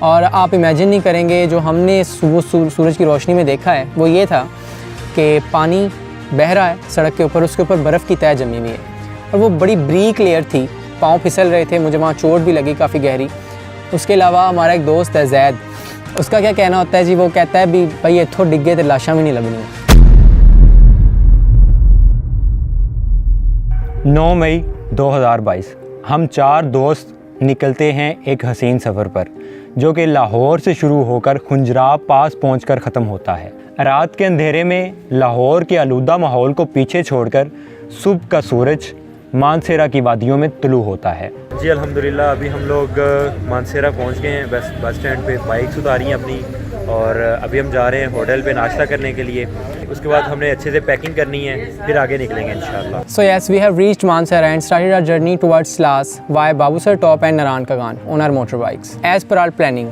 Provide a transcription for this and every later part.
और आप इमेजिन नहीं करेंगे, जो हमने सुबह सूरज की रोशनी में देखा है वो ये था कि पानी बह रहा है सड़क के ऊपर, उसके ऊपर बर्फ़ की तह जमी हुई है और वो बड़ी ब्रीक लेयर थी, पाँव फिसल रहे थे, मुझे वहाँ चोट भी लगी काफ़ी गहरी। उसके अलावा हमारा एक दोस्त है जैद, उसका क्या कहना होता है जी, वो कहता है भी भाई इत्थों डिग्गे तो लाशा भी नहीं लगनी। 9 मई 2022 हम 4 दोस्त निकलते हैं एक हसीन सफ़र पर, जो कि लाहौर से शुरू होकर खुंजराब पास पहुंचकर ख़त्म होता है। रात के अंधेरे में लाहौर के आलूदा माहौल को पीछे छोड़कर सुबह का सूरज मानसेरा की वादियों में तुलू होता है। जी अल्हम्दुलिल्लाह, अभी हम लोग मानसेरा पहुंच गए हैं। बस स्टैंड पे बाइक्स उतारी हैं अपनी, और अभी हम जा रहे हैं होटल पे नाश्ता करने के लिए। उसके बाद हमने अच्छे से पैकिंग करनी है, फिर आगे निकलेंगे इंशाल्लाह। So yes, we have reached Mansehra and started our journey towards Slas via Babusar Top and Naran Kagan on our motorbikes as per our planning.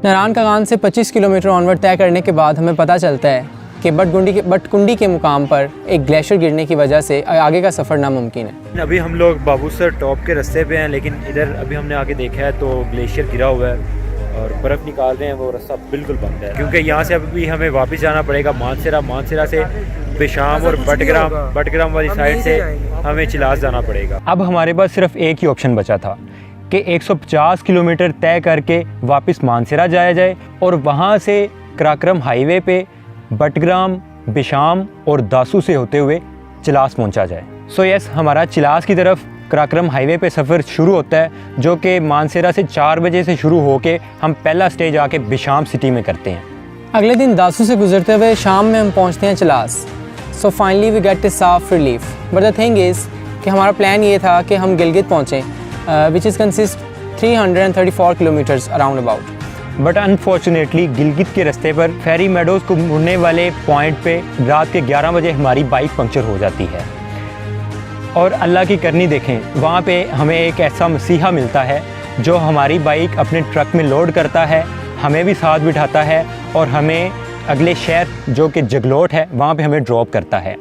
Narayan Kaghan से 25 किलोमीटर ऑनवर्ड तय करने के बाद हमें पता चलता है कि बटकुंडी के मुकाम पर एक ग्लेशियर गिरने की वजह से आगे का सफ़र नामुमकिन है। अभी हम लोग बाबूसर टॉप के रास्ते पे हैं, लेकिन इधर अभी हमने आगे देखा है तो ग्लेशियर गिरा हुआ है और बर्फ़ निकाल रहे हैं, वो रास्ता बिल्कुल बंद है क्योंकि यहाँ से अभी हमें वापस जाना पड़ेगा मानसेरा से बिशाम और बटग्राम वाली साइड से हमें चिलास जाना पड़ेगा। अब हमारे पास सिर्फ एक ही ऑप्शन बचा था कि 150 किलोमीटर तय करके वापस मानसेरा जाया जाए और वहाँ से कराक्रम हाईवे पे बटग्राम, बिशाम और दासू से होते हुए चिलास पहुँचा जाए। सो यस, हमारा चिलास की तरफ कराक्रम हाईवे पे सफ़र शुरू होता है, जो कि मानसेरा से 4 बजे से शुरू होके हम पहला स्टेज आके बिशाम सिटी में करते हैं। अगले दिन दासू से गुजरते हुए शाम में हम पहुँचते हैं Chilas. So finally we get a साफ relief, but the thing is कि हमारा प्लान ये था कि हम गिलगित पहुँचें, which is consist 334 kilometers around about. But unfortunately Gilgit के रास्ते पर फेरी मेडोज़ को मुड़ने वाले पॉइंट पे रात के 11 बजे हमारी बाइक पंक्चर हो जाती है। और अल्लाह की करनी देखें, वहाँ पे हमें एक ऐसा मसीहा मिलता है जो हमारी बाइक अपने ट्रक में लोड करता है, हमें भी साथ बिठाता है और हमें अगले शहर जो कि जगलोट है वहाँ पे हमें ड्रॉप करता है।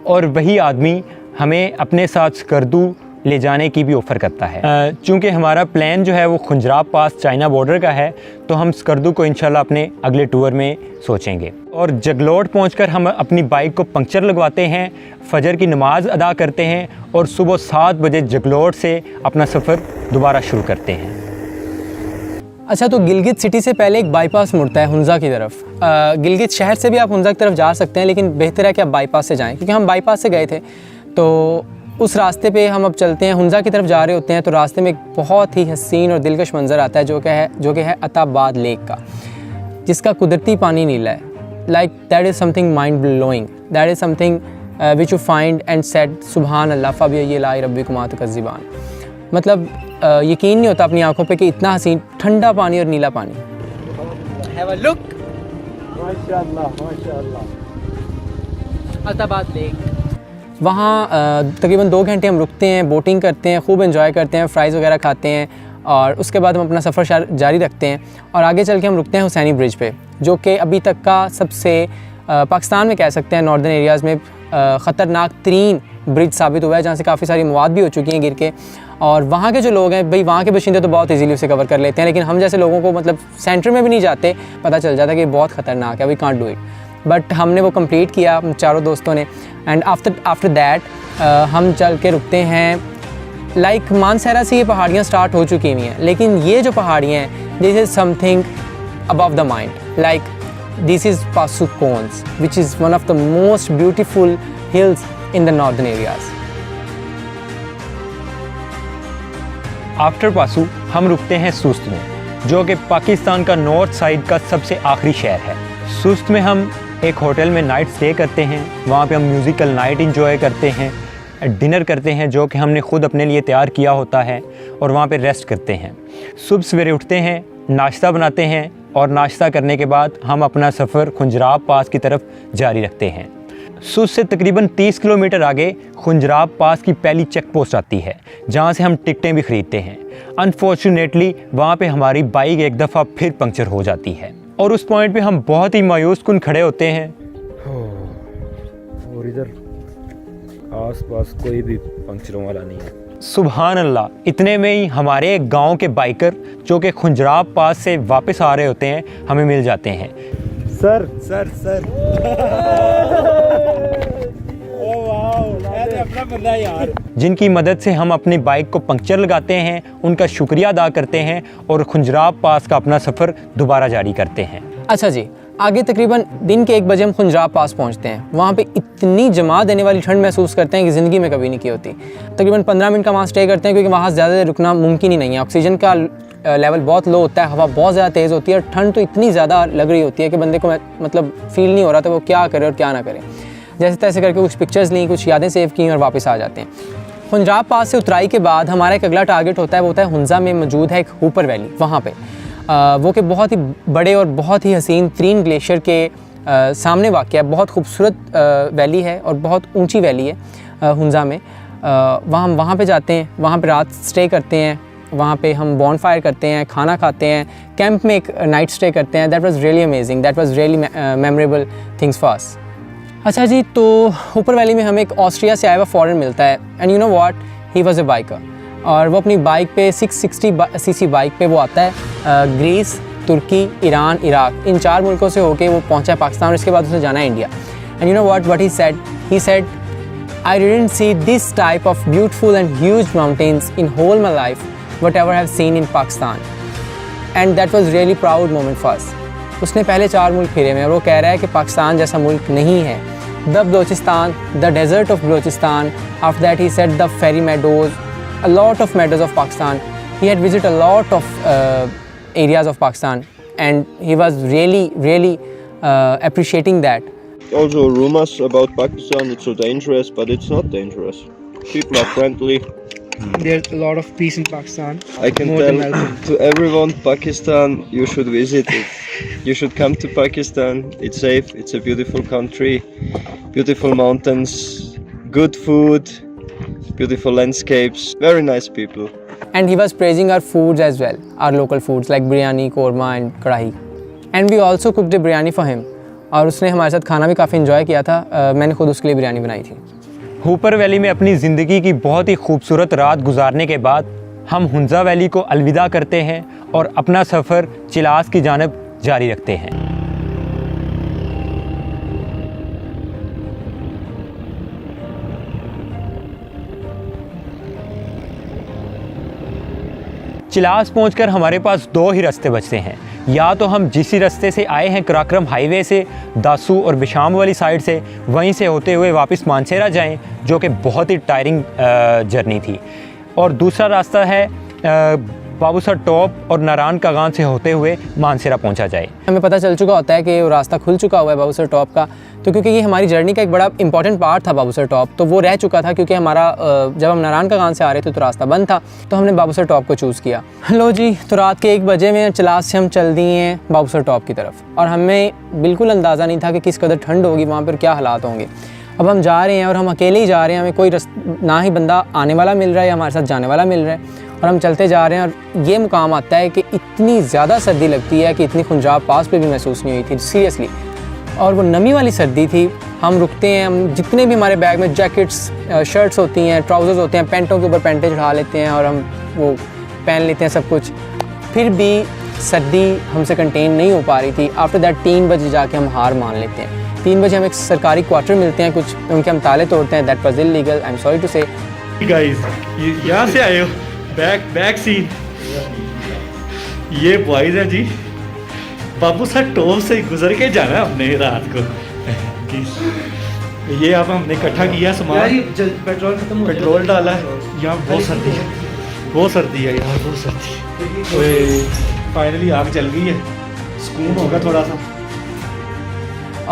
और वही आदमी हमें अपने साथ स्कर्दू ले जाने की भी ऑफ़र करता है। चूँकि हमारा प्लान जो है वो खुंजराब पास चाइना बॉर्डर का है, तो हम स्कर्दू को इंशाल्लाह अपने अगले टूर में सोचेंगे। और जगलोट पहुंचकर हम अपनी बाइक को पंक्चर लगवाते हैं, फजर की नमाज़ अदा करते हैं और सुबह 7 बजे जगलोट से अपना सफ़र दोबारा शुरू करते हैं। अच्छा, तो गिलगित सिटी से पहले एक बाईपास मुड़ता है हुंजा की तरफ। गिलगित शहर से भी आप हुंजा की तरफ जा सकते हैं, लेकिन बेहतर है कि आप बाईपास से जाएँ, क्योंकि हम बाईपास से गए थे। तो उस रास्ते पे हम अब चलते हैं, हुंजा की तरफ जा रहे होते हैं, तो रास्ते में एक बहुत ही हसीन और दिलकश मंज़र आता है जो कि है अताबाद लेक का, जिसका कुदरती पानी नीला है। Like that is something mind blowing, that is something which you find and said सुबहान अल्लाह फ़बी लाई रब्बिकुमा तुकज़्ज़िबान। मतलब यकीन नहीं होता अपनी आंखों पे कि इतना हसीन ठंडा पानी और नीला पानी। हैव अ लुक, माशाअल्लाह माशाअल्लाह, अताबाद लेक। वहाँ तकरीबन 2 घंटे हम रुकते हैं, बोटिंग करते हैं, खूब एंजॉय करते हैं, फ्राइज़ वगैरह खाते हैं और उसके बाद हम अपना सफ़र जारी रखते हैं। और आगे चल के हम रुकते हैं हुसैनी ब्रिज पे, जो कि अभी तक का सबसे पाकिस्तान में कह सकते हैं नॉर्दर्न एरियाज़ में ख़तरनाक तरीन ब्रिज साबित हुआ है, जहाँ से काफ़ी सारी मवाद भी हो चुकी हैं गिर के। और वहाँ के जो लोग हैं भाई, वहाँ के बाशिंदे तो बहुत इजीली उसे कवर कर लेते हैं, लेकिन हम जैसे लोगों को मतलब सेंटर में भी नहीं जाते, पता चल जाता है कि बहुत ख़तरनाक है, we can't do it. But हमने वो कंप्लीट किया हम चारों दोस्तों ने। एंड आफ्टर दैट हम चल के रुकते हैं। लाइक मानसेरा से ये पहाड़ियाँ स्टार्ट हो चुकी हुई हैं, लेकिन ये जो पहाड़ियाँ हैं, this is something above the mind. Like this is Passu cones, which is one of the most beautiful hills in the northern areas. After Passu हम रुकते हैं सुस्त में, जो कि पाकिस्तान का नॉर्थ साइड का सबसे आखिरी शहर है। सुस्त में हम एक होटल में नाइट स्टे करते हैं, वहाँ पे हम म्यूज़िकल नाइट इंजॉय करते हैं, डिनर करते हैं जो कि हमने ख़ुद अपने लिए तैयार किया होता है, और वहाँ पे रेस्ट करते हैं। सुबह सवेरे उठते हैं, नाश्ता बनाते हैं और नाश्ता करने के बाद हम अपना सफ़र खुंजराब पास की तरफ जारी रखते हैं। सुस्त से तकरीबन 30 किलोमीटर आगे खुंजराब पास की पहली चेक पोस्ट आती है, जहाँ से हम टिकटें भी ख़रीदते हैं। अनफॉर्चुनेटली वहाँ पे हमारी बाइक एक दफ़ा फिर पंक्चर हो जाती है और उस पॉइंट पे हम बहुत ही मायूस कुन खड़े होते हैं। और इधर आस पास कोई भी पंक्चरों वाला नहीं है। सुभान अल्लाह, इतने में ही हमारे गांव के बाइकर जो कि खुंजराब पास से वापस आ रहे होते हैं हमें मिल जाते हैं। सर सर सर ओ वाह, ऐसे अपना बंदा यार। जिनकी मदद से हम अपनी बाइक को पंक्चर लगाते हैं, उनका शुक्रिया अदा करते हैं और खुंजराब पास का अपना सफ़र दोबारा जारी करते हैं। अच्छा जी, आगे तकरीबन दिन के 1 बजे हम खुंजराब पास पहुंचते हैं। वहाँ पे इतनी जमा देने वाली ठंड महसूस करते हैं कि ज़िंदगी में कभी नहीं की होती। तकरीबन 15 मिनट का वहाँ स्टे करते हैं क्योंकि वहाँ ज़्यादा देर रुकना मुमकिन ही नहीं है। ऑक्सीजन का लेवल बहुत लो होता है, हवा बहुत ज़्यादा तेज़ होती है और ठंड तो इतनी ज़्यादा लग रही होती है कि बंदे को मतलब फ़ील नहीं हो रहा था वो क्या करे और क्या ना करे। जैसे तैसे करके कुछ पिक्चर्स ली, कुछ यादें सेव की और वापस आ जाते हैं। खुंजराब पास से उतराई के बाद हमारा एक अगला टारगेट होता है, वो होता है हुंज़ा में मौजूद है एक हुपर वैली। वहाँ पे वो कि बहुत ही बड़े और बहुत ही हसीन तरीन ग्लेशियर के सामने वाक़ है। बहुत खूबसूरत वैली है और बहुत ऊंची वैली है हुंज़ा में। वहाँ पे जाते हैं, वहाँ पे रात स्टे करते हैं, वहाँ पे हम बॉनफायर करते हैं, खाना खाते हैं, कैंप में एक नाइट स्टे करते हैं। That was really amazing, that was really memorable things for us. अच्छा जी, तो ऊपर वैली में हमें एक ऑस्ट्रिया से आया हुआ फ़ॉरेन मिलता है and you know what, he was a biker और वो अपनी बाइक पे 660 सीसी बाइक पे वो आता है ग्रीस, तुर्की, ईरान, इराक, इन 4 मुल्कों से होके वो पहुंचा है पाकिस्तान और इसके बाद उसे जाना है India. And you know what he said I didn't see this type of beautiful and huge mountains in whole my life whatever I have seen in Pakistan, and that was really proud moment for us. उसने पहले 4 मुल्क फिरे हैं और वो कह रहा है कि पाकिस्तान जैसा मुल्क नहीं है। The Balochistan, the desert of Balochistan, after that he said the fairy meadows, a lot of meadows of Pakistan. He had visited a lot of areas of Pakistan and he was really appreciating that. Also rumors about Pakistan, it's so dangerous, but it's not dangerous. People are friendly. There's a lot of peace in Pakistan. I can More than tell welcome. to everyone, Pakistan, you should visit it. You should come to Pakistan. It's safe, it's a beautiful country, beautiful mountains, good food, beautiful landscapes, very nice people. And he was praising our foods as well, our local foods like biryani, korma and karahi. And we also cooked a biryani for him. और उसने हमारे साथ खाना भी काफ़ी enjoy किया था। मैंने खुद उसके लिए बिरयानी बनाई थी। हुपर वैली में अपनी ज़िंदगी की बहुत ही खूबसूरत रात गुजारने के बाद हम हुंज़ा वैली को अलविदा करते हैं और अपना सफ़र चिलास की जानिब जारी रखते हैं। चिलास पहुंचकर हमारे पास 2 ही रास्ते बचते हैं। या तो हम जिस रास्ते से आए हैं कराक्रम हाईवे से, दासू और बिशाम वाली साइड से, वहीं से होते हुए वापस मानसेरा जाएं, जो कि बहुत ही टायरिंग जर्नी थी। और दूसरा रास्ता है बाबूसर टॉप और नारायण कागान से होते हुए मानसेरा पहुंचा जाए। हमें पता चल चुका होता है कि वो रास्ता खुल चुका हुआ है बाबूसर टॉप का, तो क्योंकि ये हमारी जर्नी का एक बड़ा इंपॉर्टेंट पार्ट था बाबूसर टॉप, तो वो रह चुका था क्योंकि हमारा जब हम नारायण कागान से आ रहे थे तो रास्ता बंद था, तो हमने बाबूसर टॉप को चूज़ किया। लो जी, तो रात के 1 बजे में चिलास से हम चल दिए हैं बाबूसर टॉप की तरफ और हमें बिल्कुल अंदाज़ा नहीं था कि किस कदर ठंड होगी, वहाँ पर क्या हालात होंगे। अब हम जा रहे हैं और हम अकेले ही जा रहे हैं, हमें कोई ना ही बंदा आने वाला मिल रहा है या हमारे साथ जाने वाला मिल रहा है, और हम चलते जा रहे हैं और ये मुकाम आता है कि इतनी ज़्यादा सर्दी लगती है कि इतनी खुंजाब पास पे भी महसूस नहीं हुई थी सीरियसली। और वो नमी वाली सर्दी थी। हम रुकते हैं, हम जितने भी हमारे बैग में जैकेट्स, शर्ट्स होती हैं, ट्राउज़र्स होते हैं, पैंटों के ऊपर पैंटें चढ़ा लेते हैं और हम वो पहन लेते हैं सब कुछ, फिर भी सर्दी हमसे कंटेन नहीं हो पा रही थी। आफ्टर दैट 3 बजे जाके हम हार मान लेते हैं। 3 बजे हमें एक सरकारी क्वार्टर मिलते हैं कुछ, उनके हम ताले तोड़ते हैं। That was illegal, I am sorry to say. Guys, यहाँ से आए हो, बैक सीन, ये बॉयज है जी, बाबू सर टॉप से गुजर के जाना है हमने रात को। ये अब हमने इकट्ठा किया सामान, पेट्रोल डाला है। यहाँ बहुत सर्दी है, बहुत सर्दी है यार, बहुत सर्दी। फाइनली आग चल गई है, सुकून होगा थोड़ा सा।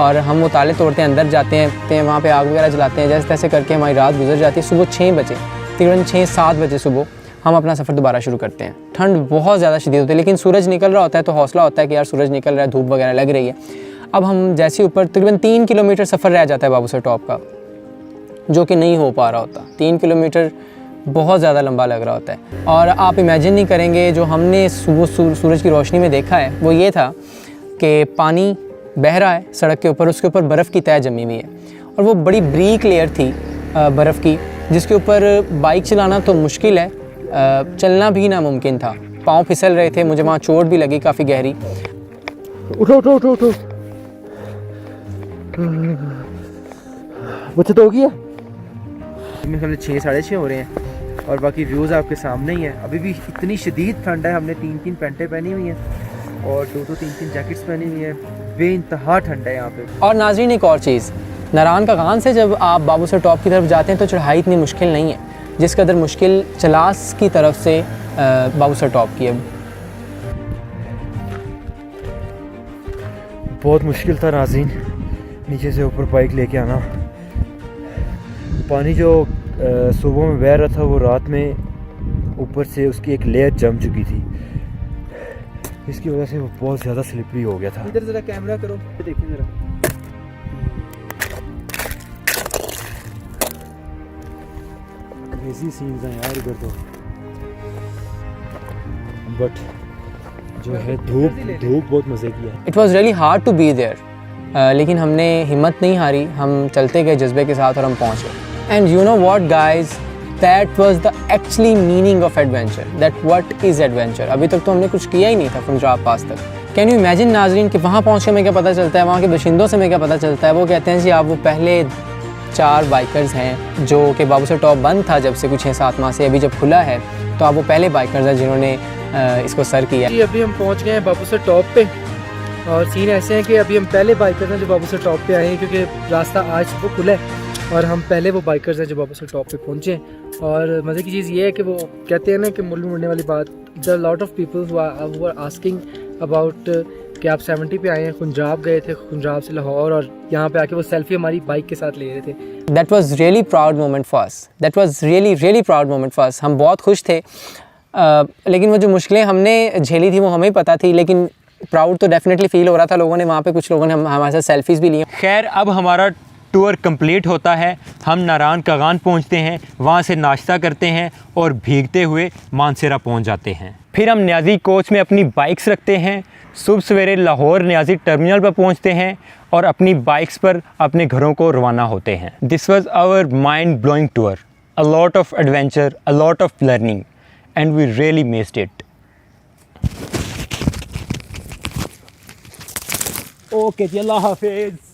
और हम वो ताले तोड़ते हैं, अंदर जाते हैं, वहाँ पे आग वगैरह जलाते हैं। जैसे तैसे करके हमारी रात गुजर जाती है। सुबह 6 बजे, तकरीबन 6-7 बजे सुबह हम अपना सफ़र दोबारा शुरू करते हैं। ठंड बहुत ज़्यादा शदीद होती है, लेकिन सूरज निकल रहा होता है तो हौसला होता है कि यार सूरज निकल रहा है, धूप वगैरह लग रही है। अब हम जैसे ऊपर, तकरीबन 3 किलोमीटर सफ़र रह जाता है बाबूसर टॉप का, जो कि नहीं हो पा रहा होता। 3 किलोमीटर बहुत ज़्यादा लंबा लग रहा होता है। और आप इमेजिन नहीं करेंगे, जो हमने सुबह सूरज की रोशनी में देखा है वो ये था कि पानी बह रहा है सड़क के ऊपर, उसके ऊपर बर्फ़ की तह जमी हुई है और वो बड़ी ब्रीक लेयर थी बर्फ़ की, जिसके ऊपर बाइक चलाना तो मुश्किल है, चलना भी नामुमकिन था। पाँव फिसल रहे थे, मुझे वहाँ चोट भी लगी काफ़ी गहरी। उठो उठो उठो उठो, बच्चे तो होगी है। मेरे ख्याल 6 साढ़े 6 हो रहे हैं और बाकी व्यूज़ आपके सामने ही है। अभी भी इतनी शदीद ठंड है, हमने 3-3 पैंटें पहनी हुई हैं और 2-2 3-3 जैकेट्स पहनी हुई हैं। बेइंतहा ठंड है यहाँ पे। और नाज़रीन एक और चीज़, नारान का गान से जब आप बाबूसर टॉप की तरफ जाते हैं तो चढ़ाई इतनी मुश्किल नहीं है जिस कदर मुश्किल चलास की तरफ से बाबूसर टॉप की है। बहुत मुश्किल था नाज़रीन, नीचे से ऊपर बाइक लेके आना। पानी जो सुबह में बह रहा था वो रात में ऊपर से उसकी एक लेयर जम चुकी थी, इसकी वजह से वो बहुत ज़्यादा स्लिपरी हो गया था। इधर ज़रा कैमरा करो, देखिए ज़रा। क्रेज़ी सीन्स हैं यार इधर तो, बट जो है धूप बहुत मज़े की है। It was really hard to be there, लेकिन हमने हिम्मत नहीं हारी, हम चलते गए जज्बे के साथ और हम पहुँच गए। And you know what guys, that was the actually meaning of adventure, that what is adventure. अभी तक तो हमने कुछ किया ही नहीं था पंजाब पास तक। कैन यू इमेजिन नाजरीन कि वहाँ पहुँच के हमें क्या पता चलता है, वहाँ के बाशिंदों से हमें क्या पता चलता है। वो कहते हैं जी आप वो पहले 4 बाइकर्स हैं जो कि बाबूसर टॉप बंद था जब से कुछ 6-7 माह से, अभी जब खुला है तो आप वो पहले बाइकर्स हैं जिन्होंने इसको सर किया। जी अभी हम पहुंच गए हैं बाबूसर टॉप पे और सीन ऐसे हैं कि अभी हम पहले बाइकर्स हैं जो बाबूसर टॉप पे आए हैं, क्योंकि रास्ता आज सुबह खुला है और हम पहले वो बाइकर्स हैं जो बाबूसर टॉप पे पहुंचे हैं। और मज़े की चीज़ ये है कि वो कहते हैं ना कि मुल्लू मुड़ने वाली बात, the lot of people who are asking about कि आप 70 पे आए हैं, पंजाब गए थे, पंजाब से लाहौर, और यहाँ पे आके वो सेल्फी हमारी बाइक के साथ ले रहे थे। That was really proud moment for us, that was really proud moment for us. हम बहुत खुश थे, लेकिन वो जो मुश्किलें हमने झेली थी वो हमें पता थी, लेकिन प्राउड तो डेफिनेटली फील हो रहा था। लोगों ने वहाँ पे, कुछ लोगों ने हमारे साथ सेल्फीज़ भी ली। खैर अब हमारा टूर कंप्लीट होता है, हम नारान कागान पहुंचते हैं, वहां से नाश्ता करते हैं और भीगते हुए मानसेरा पहुंच जाते हैं। फिर हम न्याजी कोच में अपनी बाइक्स रखते हैं, सुबह सवेरे लाहौर न्याजी टर्मिनल पर पहुंचते हैं और अपनी बाइक्स पर अपने घरों को रवाना होते हैं। This was our mind blowing tour, a lot of adventure, a lot of learning, and we really missed it. Okay जी, अल्लाह हाफिज़।